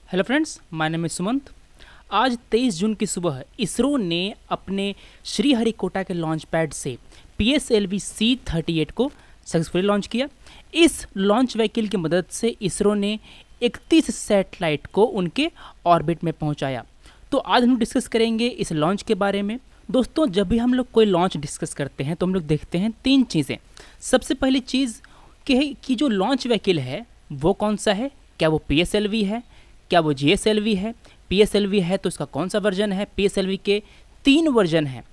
Hello friends, my name is Sumant. आज 23 जून की सुबह इसरो ने अपने श्रीहरिकोटा के लॉन्च पैड से PSLV C-38 को सक्सेसफुली लॉन्च किया। इस लॉन्च व्हीकल की मदद से इसरो ने 31 सैटेलाइट को उनके ऑर्बिट में पहुंचाया। तो आज हम डिस्कस करेंगे इस लॉन्च के बारे में। दोस्तों, जब भी हम लोग कोई लॉन्च डिस्कस करते हैं तो हम लोग देखते हैं तीन चीज़ें। सबसे पहली चीज़ कि जो लॉन्च व्हीकल है वो कौन सा है, क्या वो PSLV है, क्या वो GSLV है। PSLV है तो उसका कौन सा वर्जन है। PSLV के 3 वर्जन हैं।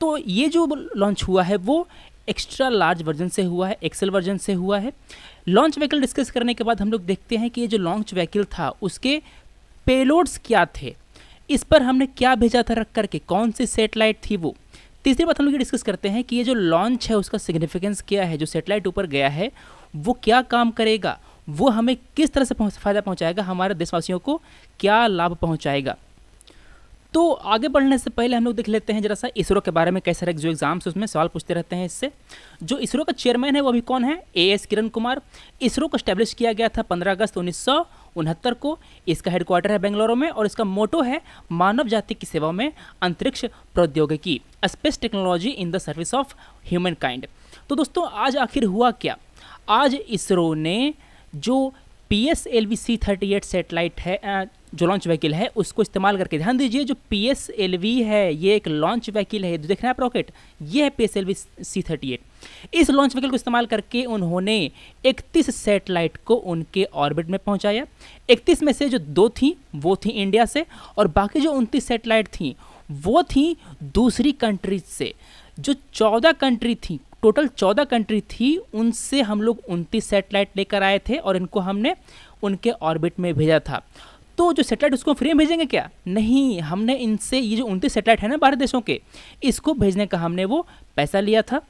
तो ये जो लॉन्च हुआ है वो एक्स्ट्रा लार्ज वर्जन से हुआ है, एक्सेल वर्जन से हुआ है। लॉन्च व्हीकल डिस्कस करने के बाद हम लोग देखते हैं कि ये जो लॉन्च व्हीकल था उसके पेलोड्स क्या थे, इस पर हमने क्या भेजा था रख करके, कौन सी सैटेलाइट थी वो। तीसरी बात हम लोग ये डिस्कस करते हैं कि ये जो लॉन्च है उसका सिग्निफिकेंस क्या है, जो सैटेलाइट ऊपर गया है वो क्या काम करेगा, वो हमें किस तरह से फ़ायदा पहुंचाएगा, हमारे देशवासियों को क्या लाभ पहुंचाएगा। तो आगे बढ़ने से पहले हम लोग देख लेते हैं जरा सा इसरो के बारे में। कई सारे जो एग्जाम्स उसमें सवाल पूछते रहते हैं इससे। जो इसरो का चेयरमैन है वो अभी कौन है, AS किरण कुमार। इसरो को स्टैब्लिश किया गया था 15 अगस्त 1969 को। इसका हेडक्वार्टर है बेंगलुरु में और इसका मोटो है मानव जाति की सेवा में अंतरिक्ष प्रौद्योगिकी, space technology in the service of human kind. तो दोस्तों, आज आखिर हुआ क्या। आज इसरो ने जो PSLV C-38 सैटेलाइट है, जो लॉन्च व्हीकल है, उसको इस्तेमाल करके, ध्यान दीजिए, जो PSLV है ये एक लॉन्च व्हीकल है, जो देख रहे हैं आप रॉकेट, ये है PSLV C-38। इस लॉन्च व्हीकल को इस्तेमाल करके उन्होंने 31 सैटेलाइट को उनके ऑर्बिट में पहुंचाया। 31 में से जो 2 थी वो थी इंडिया से, और बाकी जो 29 सैटेलाइट थी वो थी दूसरी कंट्रीज से। जो 14 कंट्री थी, टोटल 14 कंट्री थी, उनसे हम लोग 29 सैटेलाइट लेकर आए थे और इनको हमने उनके ऑर्बिट में भेजा था। तो जो सैटेलाइट उसको फ्री में भेजेंगे क्या, नहीं, हमने इनसे ये जो 29 सैटेलाइट है ना भारत देशों के, इसको भेजने का हमने वो पैसा लिया था।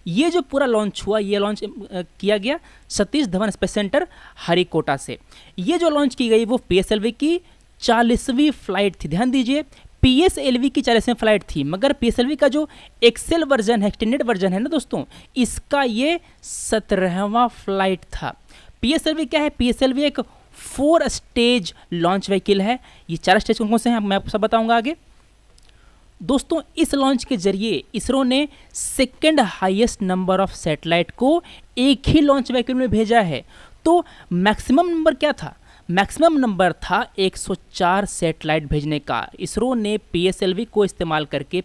ये जो पूरा लॉन्च हुआ, ये लॉन्च किया गया सतीश धवन स्पेस सेंटर हरिकोटा से। ये जो लॉन्च की गई वो PSLV की 40वीं फ्लाइट थी। ध्यान दीजिए, PSLV की 40वीं फ्लाइट थी, मगर PSLV का जो एक्सेल वर्जन है, एक्सटेंडेड वर्जन है ना दोस्तों, इसका ये 17वां फ्लाइट था। PSLV क्या है, PSLV एक 4 स्टेज लॉन्च व्हीकल है। ये 4 स्टेज कौन कौन से हैं मैं आपको सब बताऊंगा आगे। दोस्तों, इस लॉन्च के जरिए इसरो ने second highest number of satellite को एक ही लॉन्च व्हीकल में भेजा है। तो मैक्सिमम नंबर क्या था, मैक्सिमम नंबर था 104 सैटेलाइट भेजने का। इसरो ने PSLV को इस्तेमाल करके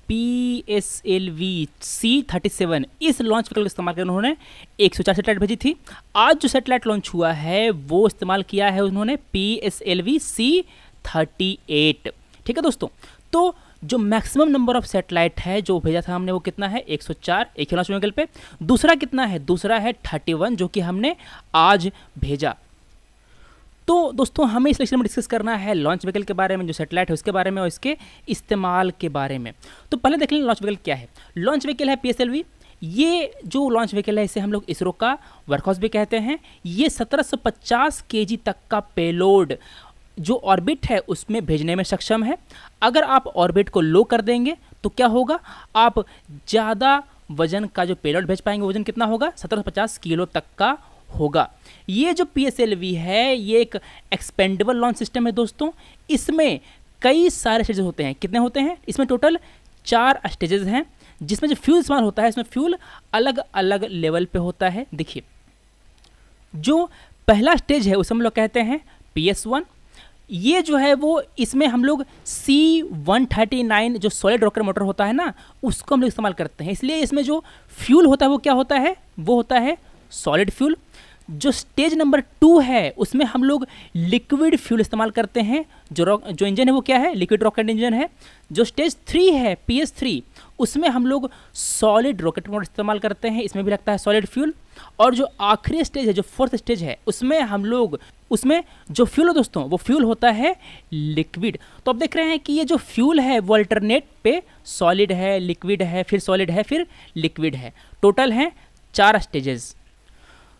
PSLV C-37 इस लॉन्च व्हीकल का इस्तेमाल करके उन्होंने 104 सैटेलाइट भेजी थी। आज जो सैटेलाइट लॉन्च हुआ है वो इस्तेमाल किया है उन्होंने PSLV C-38। ठीक है दोस्तों, तो जो मैक्सिमम नंबर ऑफ सैटेलाइट है जो भेजा था हमने वो कितना है, 104 एक ही लॉन्च व्हीकल पे। दूसरा कितना है, दूसरा है 31 जो कि हमने आज भेजा। तो दोस्तों, हमें इस लेक्चर में डिस्कस करना है लॉन्च व्हीकल के बारे में, जो सैटेलाइट है उसके बारे में और इसके इस्तेमाल के बारे में। तो पहले देख लें लॉन्च व्हीकल क्या है। लॉन्च व्हीकल है PSLV। ये जो लॉन्च व्हीकल है इसे हम लोग इसरो का वर्कहॉर्स भी कहते हैं। ये 1750 kg तक का पेलोड जो ऑर्बिट है उसमें भेजने में सक्षम है। अगर आप ऑर्बिट को लो कर देंगे तो क्या होगा, आप ज़्यादा वजन का जो पेलोड भेज पाएंगे। वजन कितना होगा, 1750 किलो तक का होगा। ये जो PSLV है ये एक एक्सपेंडेबल लॉन्च सिस्टम है दोस्तों। इसमें कई सारे स्टेजेस होते हैं। कितने होते हैं, इसमें टोटल 4 स्टेजेस हैं। जिसमें जो फ्यूल इस्तेमाल होता है, इसमें फ्यूल अलग अलग लेवल पे होता है। देखिए, जो पहला स्टेज है उसे हम लोग कहते हैं PS1। ये जो है वो, इसमें हम लोग C-139 जो सॉलिड रॉकेट मोटर होता है ना, उसको हम लोग इस्तेमाल करते हैं। इसलिए इसमें जो फ्यूल होता है वो क्या होता है, वो होता है सॉलिड फ्यूल। जो स्टेज नंबर 2 है उसमें हम लोग लिक्विड फ्यूल इस्तेमाल करते हैं। जो इंजन है वो क्या है, लिक्विड रॉकेट इंजन है। जो स्टेज 3 है PS3, उसमें हम लोग सॉलिड रॉकेट मोटर इस्तेमाल करते हैं। इसमें भी लगता है सॉलिड फ्यूल। और जो आखिरी स्टेज है, जो 4th स्टेज है, उसमें हम लोग, उसमें जो फ्यूल है दोस्तों वो फ्यूल होता है लिक्विड। तो आप देख रहे हैं कि ये जो फ्यूल है वो अल्टरनेट पे सॉलिड है, लिक्विड है, फिर सॉलिड है, फिर लिक्विड है। टोटल हैं 4 स्टेजेस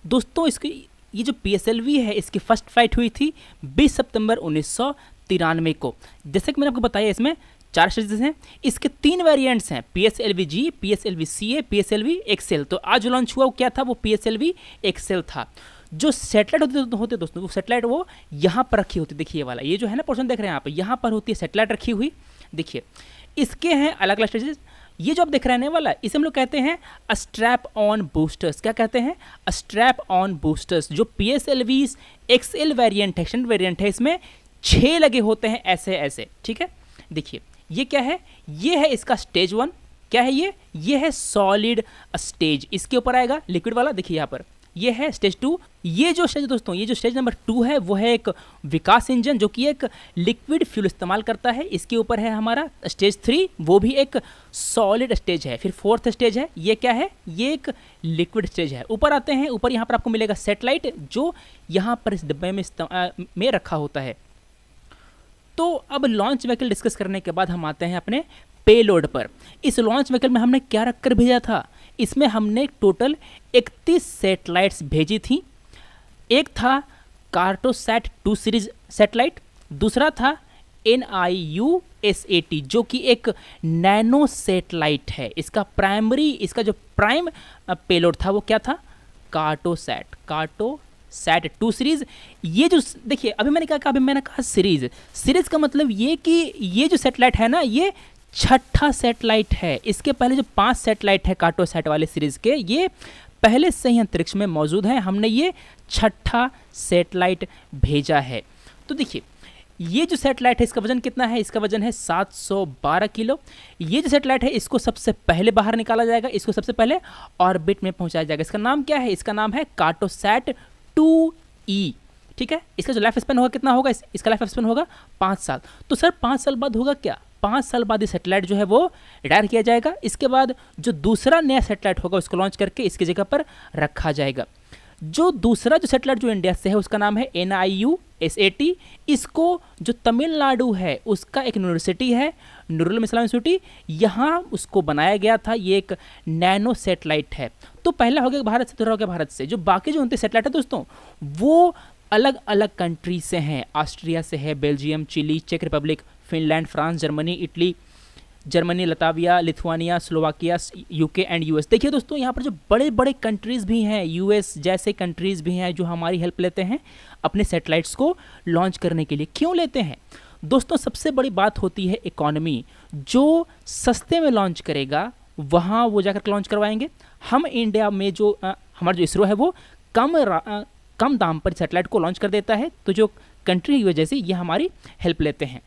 दोस्तों। इसकी ये जो PSLV है इसकी फर्स्ट फ्लाइट हुई थी 20 सितंबर 1993 को। जैसे कि मैंने आपको बताया इसमें 4 स्टेजेस हैं। इसके 3 वेरिएंट्स हैं, PSLV G, PSLV CA, PSLV XL। तो आज जो लॉन्च हुआ वो क्या था, वो PSLV XL था। जो सैटेलाइट होते दोस्तों, वो सैटेलाइट वो यहाँ पर रखी होती, देखिए ये वाला, ये जो है ना पोर्शन देख रहे हैं यहाँ पर, यहाँ पर होती है सैटेलाइट रखी हुई। देखिए इसके हैं अलग अलग स्टेजेस। ये जो आप देख रहे हैं वाला, इसे हम लोग कहते हैं स्ट्रैप ऑन बूस्टर्स। क्या कहते हैं? Strap on boosters. जो PSLV XL वेरिएंट है, एक्सटेंड वेरिएंट है, इसमें 6 लगे होते हैं ऐसे ऐसे, ठीक है। देखिए ये क्या है? ये है इसका स्टेज 1। क्या है ये है सॉलिड स्टेज। इसके ऊपर आएगा लिक्विड वाला, देखिए यहाँ पर ये है स्टेज 2। ये जो स्टेज दोस्तों, ये जो स्टेज नंबर 2 है वो है एक विकास इंजन जो कि एक लिक्विड फ्यूल इस्तेमाल करता है। इसके ऊपर है हमारा स्टेज 3, वो भी एक सॉलिड स्टेज है। फिर 4th स्टेज है, ये क्या है? ये एक लिक्विड स्टेज है। ऊपर आते हैं, ऊपर यहाँ पर आपको मिलेगा सैटेलाइट जो यहाँ पर इस डब्बे में रखा होता है। तो अब लॉन्च व्हीकल डिस्कस करने के बाद हम आते हैं अपने पेलोड पर। इस लॉन्च व्हीकल में हमने क्या रखकर भेजा था? इसमें हमने टोटल 31 सैटेलाइट्स भेजी थी। एक था कार्टोसैट 2 सीरीज सैटेलाइट, दूसरा था NIUSAT जो कि एक नैनो सैटेलाइट है। इसका जो प्राइम पेलोड था वो क्या था? कार्टोसैट 2 सीरीज। ये जो देखिए अभी मैंने कहा सीरीज का मतलब ये कि ये जो सैटेलाइट है ना, ये 6ठा सैटेलाइट है। इसके पहले जो 5 सैटेलाइट है कार्टोसैट वाले सीरीज के, ये पहले से ही अंतरिक्ष में मौजूद हैं। हमने ये 6ठा सैटेलाइट भेजा है। तो देखिए ये जो सैटेलाइट है इसका वजन कितना है? इसका वजन है 712 किलो। ये जो सैटेलाइट है इसको सबसे पहले बाहर निकाला जाएगा, इसको सबसे पहले ऑर्बिट में पहुंचाया जाएगा। इसका नाम क्या है? इसका नाम है कार्टोसैट 2E, ठीक है। इसका जो लाइफ स्पेन होगा कितना होगा? इसका लाइफ स्पेन होगा 5 साल। तो सर 5 साल बाद होगा क्या? 5 साल बाद ये सैटेलाइट जो है वो रिटायर किया जाएगा। इसके बाद जो दूसरा नया सैटेलाइट होगा उसको लॉन्च करके इसकी जगह पर रखा जाएगा। जो दूसरा जो सैटेलाइट जो इंडिया से है उसका नाम है NIUSAT। इसको जो तमिलनाडु है उसका एक यूनिवर्सिटी है, नूरुल इस्लाम यूनिवर्सिटी, यहाँ उसको बनाया गया था। ये एक नैनो सैटेलाइट है। तो पहला हो गया भारत से, दूसरा हो गया भारत से। जो बाकी जो 29 सैटेलाइट है दोस्तों वो अलग अलग कंट्री से हैं। ऑस्ट्रिया से है, बेल्जियम, चिली, चेक Republic, Finland, France, Germany, Latvia, Lithuania, Slovakia, UK and US। देखिए दोस्तों यहाँ पर जो बड़े बड़े कंट्रीज़ भी हैं, US जैसे कंट्रीज़ भी हैं जो हमारी हेल्प लेते हैं अपने सैटेलाइट्स को लॉन्च करने के लिए। क्यों लेते हैं दोस्तों? सबसे बड़ी बात होती है इकोनॉमी। जो सस्ते में लॉन्च करेगा वहाँ वो जाकर लॉन्च करवाएंगे। हम इंडिया में जो हमारा जो इसरो है वो कम दाम पर सैटेलाइट को लॉन्च कर देता है। तो जो कंट्री की वजह से ये हमारी हेल्प लेते हैं।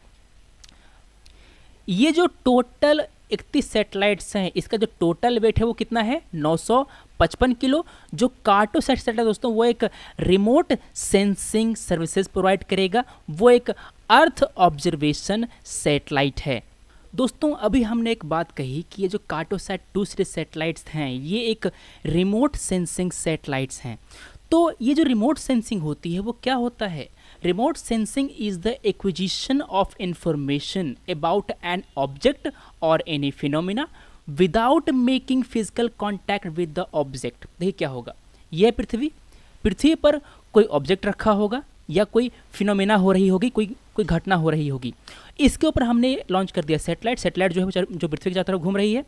ये जो टोटल 31 सैटेलाइट्स हैं, इसका जो टोटल वेट है वो कितना है? 955 किलो। जो कार्टोसैट सैटेलाइट दोस्तों वो एक रिमोट सेंसिंग सर्विसेज प्रोवाइड करेगा। वो एक अर्थ ऑब्जर्वेशन सैटेलाइट है। दोस्तों अभी हमने एक बात कही कि ये जो कार्टोसैट 2 सीरीज सैटेलाइट्स हैं ये एक रिमोट सेंसिंग सैटेलाइट्स हैं। तो ये जो रिमोट सेंसिंग होती है वो क्या होता है? Remote sensing is the acquisition of information about an object और any phenomena without making physical contact with the object. देखिए क्या होगा? यह पृथ्वी पर कोई ऑब्जेक्ट रखा होगा या कोई फिनोमिना हो रही होगी, कोई घटना हो रही होगी। इसके ऊपर हमने लॉन्च कर दिया सैटेलाइट जो है जो पृथ्वी की चारों तरफ घूम रही है।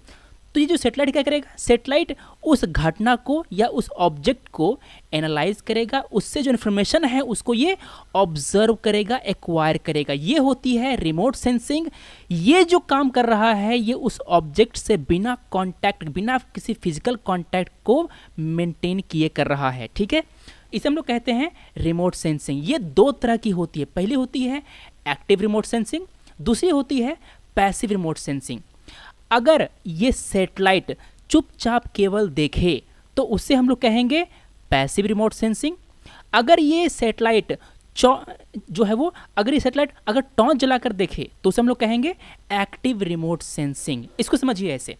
तो ये जो सैटेलाइट क्या करेगा? सैटेलाइट उस घटना को या उस ऑब्जेक्ट को एनालाइज करेगा, उससे जो इन्फॉर्मेशन है उसको ये ऑब्जर्व करेगा, एक्वायर करेगा। ये होती है रिमोट सेंसिंग। ये जो काम कर रहा है ये उस ऑब्जेक्ट से बिना कांटेक्ट, बिना किसी फिजिकल कांटेक्ट को मेंटेन किए कर रहा है, ठीक है। इसे हम लोग कहते हैं रिमोट सेंसिंग। ये 2 तरह की होती है। पहली होती है एक्टिव रिमोट सेंसिंग, दूसरी होती है पैसिव रिमोट सेंसिंग। अगर ये सैटेलाइट चुपचाप केवल देखे तो उससे हम लोग कहेंगे पैसिव रिमोट सेंसिंग। अगर ये सैटेलाइट जो है वो अगर टॉर्च जलाकर देखे तो उसे हम लोग कहेंगे एक्टिव रिमोट सेंसिंग। इसको समझिए ऐसे,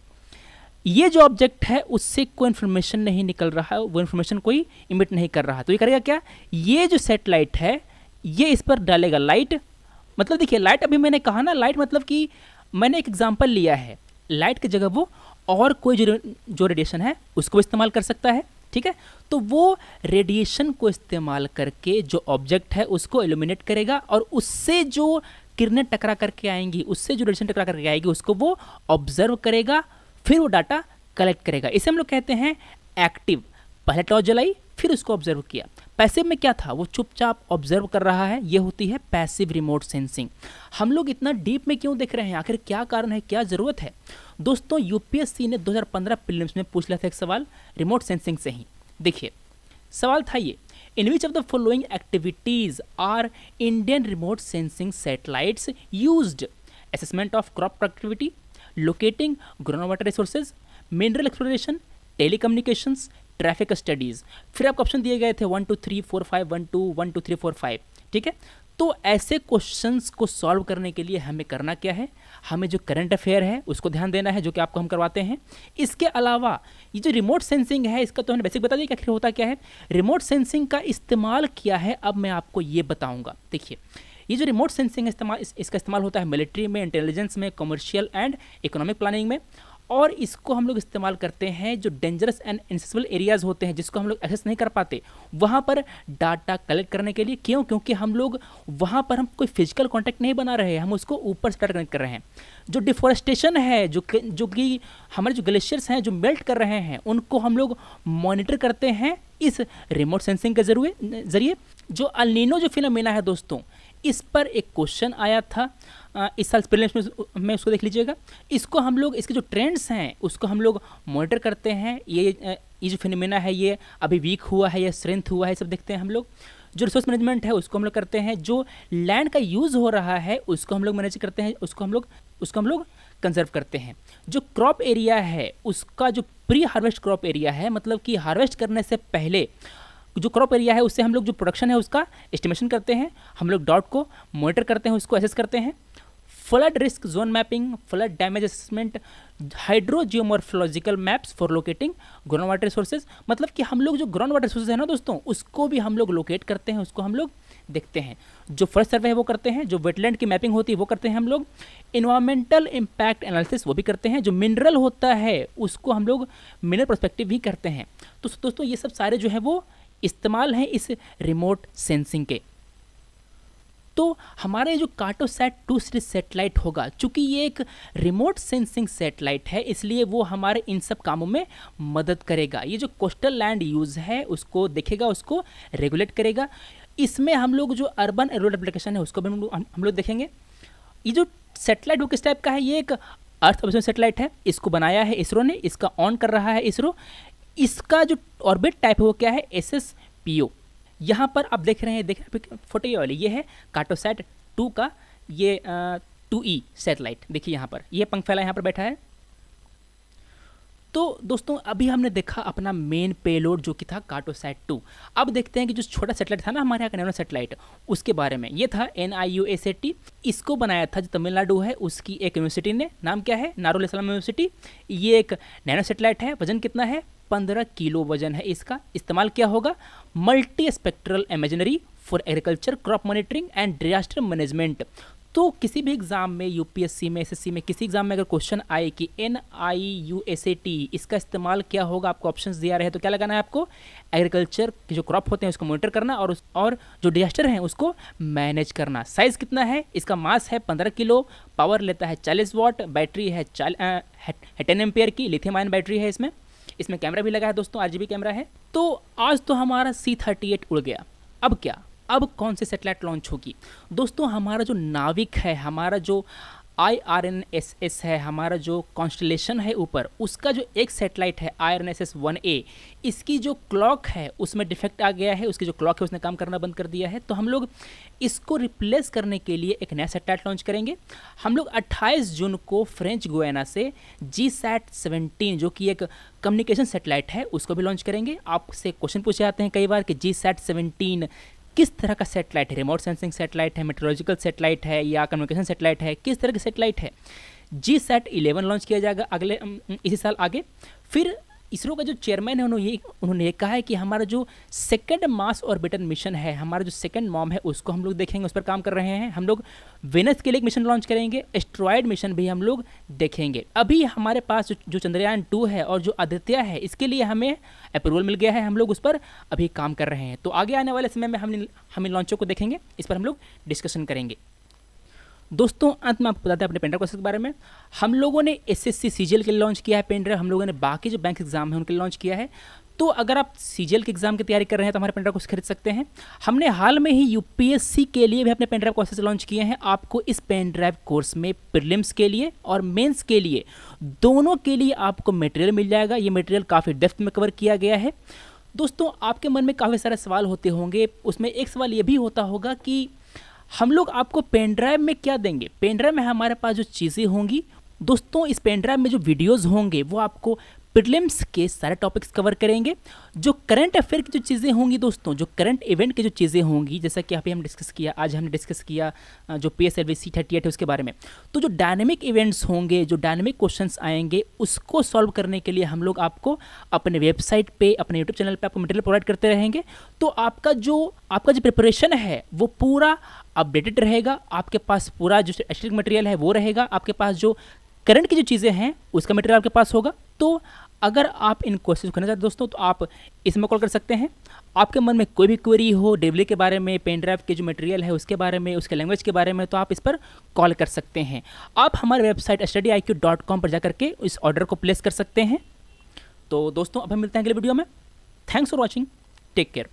ये जो ऑब्जेक्ट है उससे कोई इन्फॉर्मेशन नहीं निकल रहा है, वो इन्फॉर्मेशन कोई इमिट नहीं कर रहा है। तो ये करेगा क्या? ये जो सैटेलाइट है ये इस पर डालेगा लाइट। मतलब देखिए लाइट, अभी मैंने कहा ना लाइट, मतलब कि मैंने एक एग्जांपल लिया है। लाइट की जगह वो और कोई जो रेडिएशन है उसको इस्तेमाल कर सकता है, ठीक है। तो वो रेडिएशन को इस्तेमाल करके जो ऑब्जेक्ट है उसको इल्यूमिनेट करेगा और उससे जो किरणें टकरा करके आएंगी, उससे जो रेडिएशन टकरा करके आएगी उसको वो ऑब्जर्व करेगा, फिर वो डाटा कलेक्ट करेगा। इसे हम लोग कहते हैं एक्टिव। पहले टॉर्च जलाई फिर उसको ऑब्जर्व किया। पैसिव में क्या था, वो चुपचाप ऑब्जर्व कर रहा है, ये होती है पैसिव रिमोट सेंसिंग। हम लोग इतना डीप में क्यों देख रहे हैं, आखिर क्या कारण है, क्या ज़रूरत है? दोस्तों यूपीएससी ने 2015 प्रीलिम्स में पूछ लिया था एक सवाल रिमोट सेंसिंग से ही। देखिए सवाल था ये, in which of the following activities are Indian remote sensing satellites used? Assessment of crop productivity, locating ground water resources, mineral exploration, telecommunications, traffic studies. फिर आपको ऑप्शन दिए गए थे 1 2 3 4 5 1 2 1 2 3 4 5, ठीक है। तो ऐसे क्वेश्चंस को सॉल्व करने के लिए हमें करना क्या है, हमें जो करंट अफेयर है उसको ध्यान देना है, जो कि आपको हम करवाते हैं। इसके अलावा ये जो रिमोट सेंसिंग है इसका तो हमने बेसिक बता दिया कि आखिर होता क्या है, रिमोट सेंसिंग का इस्तेमाल क्या है, अब मैं आपको ये बताऊंगा। देखिए ये जो रिमोट सेंसिंग है इसका इस्तेमाल होता है मिलिट्री में, इंटेलिजेंस में, कमर्शियल एंड इकोनॉमिक प्लानिंग में, और इसको हम लोग इस्तेमाल करते हैं जो डेंजरस एंड इनएक्सेसिबल एरियाज़ होते हैं जिसको हम लोग एक्सेस नहीं कर पाते, वहाँ पर डाटा कलेक्ट करने के लिए। क्यों? क्योंकि हम लोग वहाँ पर हम कोई फिजिकल कांटेक्ट नहीं बना रहे हैं, हम उसको ऊपर से कनेक्ट कर रहे हैं। जो डिफॉरेस्टेशन है, जो कि हमारे जो ग्लेशियर्स हैं जो मेल्ट कर रहे हैं, उनको हम लोग मॉनिटर करते हैं इस रिमोट सेंसिंग के जरिए। जो अल नीनो जो फिनोमेना है दोस्तों, इस पर एक क्वेश्चन आया था इस साल प्रीलिम्स में उसको देख लीजिएगा। इसको हम लोग, इसके जो ट्रेंड्स हैं उसको हम लोग मॉनिटर करते हैं। ये जो फिनोमेना है ये अभी वीक हुआ है या स्ट्रेंथ हुआ है, सब देखते हैं हम लोग। जो रिसोर्स मैनेजमेंट है उसको हम लोग करते हैं, जो लैंड का यूज़ हो रहा है उसको हम लोग मैनेज करते हैं, उसको हम लोग कंजर्व करते हैं। जो क्रॉप एरिया है उसका जो प्री हार्वेस्ट क्रॉप एरिया है, मतलब कि हार्वेस्ट करने से पहले जो क्रॉप एरिया है उससे हम लोग जो प्रोडक्शन है उसका एस्टिमेशन करते हैं, हम लोग डॉट को मॉनिटर करते हैं, उसको एसेस करते हैं। Flood risk zone mapping, flood damage assessment, hydrogeomorphological maps for locating ground water resources, मतलब कि हम लोग जो ग्राउंड वाटर रिसोर्सेज है ना दोस्तों, उसको भी हम लोग लोकेट करते हैं, उसको हम लोग देखते हैं। जो फॉरेस्ट सर्वे है वो करते हैं, जो वेटलैंड की मैपिंग होती है वो करते हैं हम लोग, इन्वायरमेंटल इम्पैक्ट एनालिसिस वो भी करते हैं, जो मिनरल होता है उसको हम लोग मिनरल पर्सपेक्टिव भी करते हैं। तो दोस्तों ये सब सारे जो है वो इस्तेमाल हैं इस रिमोट सेंसिंग के। तो हमारे जो कार्टोसैट 2 सीरीज सेटेलाइट होगा, चूंकि ये एक रिमोट सेंसिंग सेटेलाइट है इसलिए वो हमारे इन सब कामों में मदद करेगा। ये जो कोस्टल लैंड यूज़ है उसको देखेगा, उसको रेगुलेट करेगा। इसमें हम लोग जो अर्बन रूरल एप्लीकेशन है उसको भी हम लोग देखेंगे। ये जो सेटेलाइट वो किस टाइप का है, ये एक अर्थ ऑब्जर्वेशन सेटेलाइट है, इसको बनाया है इसरो ने, इसका ऑन कर रहा है इसरो। इसका जो ऑर्बिट टाइप है वो क्या है, SSPO। यहाँ पर आप देख रहे हैं फोटो ये वाली, ये है कार्टोसैट 2 का ये 2E सैटेलाइट। देखिए यहाँ पर ये पंख फैला यहाँ पर बैठा है। तो दोस्तों अभी हमने देखा अपना मेन पेलोड जो कि था कार्टोसैट 2। अब देखते हैं कि जो छोटा सैटेलाइट था ना हमारे यहाँ का नैनो सैटेलाइट, उसके बारे में। ये था NIUSAT, इसको बनाया था जो तमिलनाडु है उसकी एक यूनिवर्सिटी ने, नाम क्या है, नारुल इस्लाम यूनिवर्सिटी। ये एक नैनो सैटेलाइट है, वजन कितना है, 15 किलो वजन है इसका। इस्तेमाल क्या होगा, multi spectral imaginary for agriculture, crop monitoring and disaster management. तो किसी भी एग्जाम में, यूपीएससी में, SSC में, किसी एग्जाम में अगर क्वेश्चन आए कि NIUSAT इसका इस्तेमाल क्या होगा, आपको ऑप्शंस दिया रहे तो क्या लगाना है आपको, एग्रीकल्चर के जो क्रॉप होते हैं उसको मॉनिटर करना और जो डिजास्टर हैं उसको मैनेज करना। साइज़ कितना है इसका, मास है 15 किलो, पावर लेता है 40 वाट, बैटरी है 10 एम्पियर की लिथियम आयन बैटरी है इसमें कैमरा भी लगा है दोस्तों, RGB कैमरा है। तो आज तो हमारा C-38 उड़ गया। अब क्या, अब कौन सी सैटेलाइट लॉन्च होगी दोस्तों? हमारा जो नाविक है, हमारा जो IRNSS है, हमारा जो कॉन्स्टलेशन है ऊपर, उसका जो एक सैटेलाइट है IRNSS 1A, इसकी जो क्लॉक है उसमें डिफेक्ट आ गया है, उसकी जो क्लॉक है उसने काम करना बंद कर दिया है। तो हम लोग इसको रिप्लेस करने के लिए एक नया सैटेलाइट लॉन्च करेंगे। हम लोग 28 जून को फ्रेंच गुयाना से GSAT-17 जो कि एक कम्युनिकेशन सैटेलाइट है उसको भी लॉन्च करेंगे। आपसे क्वेश्चन पूछे जाते हैं कई बार कि GSAT-17 किस तरह का सैटेलाइट है, रिमोट सेंसिंग सैटेलाइट है, मेट्रोलॉजिकल सैटेलाइट है या कम्युनिकेशन सैटेलाइट है, किस तरह की सैटेलाइट है। GSAT-11 लॉन्च किया जाएगा इसी साल आगे। फिर इसरो का जो चेयरमैन है उन्होंने ये कहा है कि हमारा जो सेकंड मार्स ऑर्बिटर मिशन है, हमारा जो सेकंड मॉम है उसको हम लोग देखेंगे, उस पर काम कर रहे हैं। हम लोग वेनस के लिए एक मिशन लॉन्च करेंगे, एस्ट्रॉयड मिशन भी हम लोग देखेंगे। अभी हमारे पास जो चंद्रयान 2 है और जो आदित्य है, इसके लिए हमें अप्रूवल मिल गया है, हम लोग उस पर अभी काम कर रहे हैं। तो आगे आने वाले समय में हम इन लॉन्चों को देखेंगे, इस पर हम लोग डिस्कशन करेंगे। दोस्तों अंत में आपको बताते हैं अपने पेन ड्राइव प्रोसेस के बारे में। हम लोगों ने SSC CGL के लिए लॉन्च किया है पेन ड्राइव, हम लोगों ने बाकी जो बैंक एग्जाम है उनके लिए लॉन्च किया है। तो अगर आप सीजीएल के एग्जाम की तैयारी कर रहे हैं तो हमारे पेन ड्राइव को खरीद सकते हैं। हमने हाल में ही यूपीएससी के लिए भी अपने पेन ड्राइव कोर्सेज लॉन्च किए हैं। आपको इस पेन ड्राइव कोर्स में प्रीलिम्स के लिए और मेंस के लिए दोनों के लिए आपको मटेरियल मिल जाएगा। ये मटेरियल काफ़ी डेप्थ में कवर किया गया है। दोस्तों, आपके मन में काफ़ी सारे सवाल होते होंगे, उसमें एक सवाल ये भी होता होगा कि हम लोग आपको पेन ड्राइव में क्या देंगे। पेन ड्राइव में हमारे पास जो चीज़ें होंगी दोस्तों, इस पेन ड्राइव में जो वीडियोस होंगे वो आपको प्रीलिम्स के सारे टॉपिक्स कवर करेंगे। जो करंट अफेयर की जो चीज़ें होंगी दोस्तों, जो करंट इवेंट की जो चीज़ें होंगी, जैसा कि अभी हम डिस्कस किया, आज हमने डिस्कस किया जो PSLV C38 है उसके बारे में, तो जो डायनेमिक इवेंट्स होंगे, जो डायनेमिक क्वेश्चंस आएंगे, उसको सॉल्व करने के लिए हम लोग आपको अपने वेबसाइट पे, अपने यूट्यूब चैनल पे आपको मटेरियल प्रोवाइड करते रहेंगे। तो आपका जो प्रिपरेशन है वो पूरा अपडेटेड रहेगा। आपके पास पूरा जो स्टैटिक मटेरियल है वो रहेगा, आपके पास जो करंट की जो चीज़ें हैं उसका मटेरियल आपके पास होगा। तो अगर आप इन कोर्सेज को करना चाहते हैं दोस्तों, तो आप इसमें कॉल कर सकते हैं। आपके मन में कोई भी क्वेरी हो डिलीवरी के बारे में, पेन ड्राइव के जो मटेरियल है उसके बारे में, उसके लैंग्वेज के बारे में, तो आप इस पर कॉल कर सकते हैं। आप हमारे वेबसाइट studiiq.com पर जाकर के इस ऑर्डर को प्लेस कर सकते हैं। तो दोस्तों, अब हम मिलते हैं अगले वीडियो में। Thanks for watching, take care.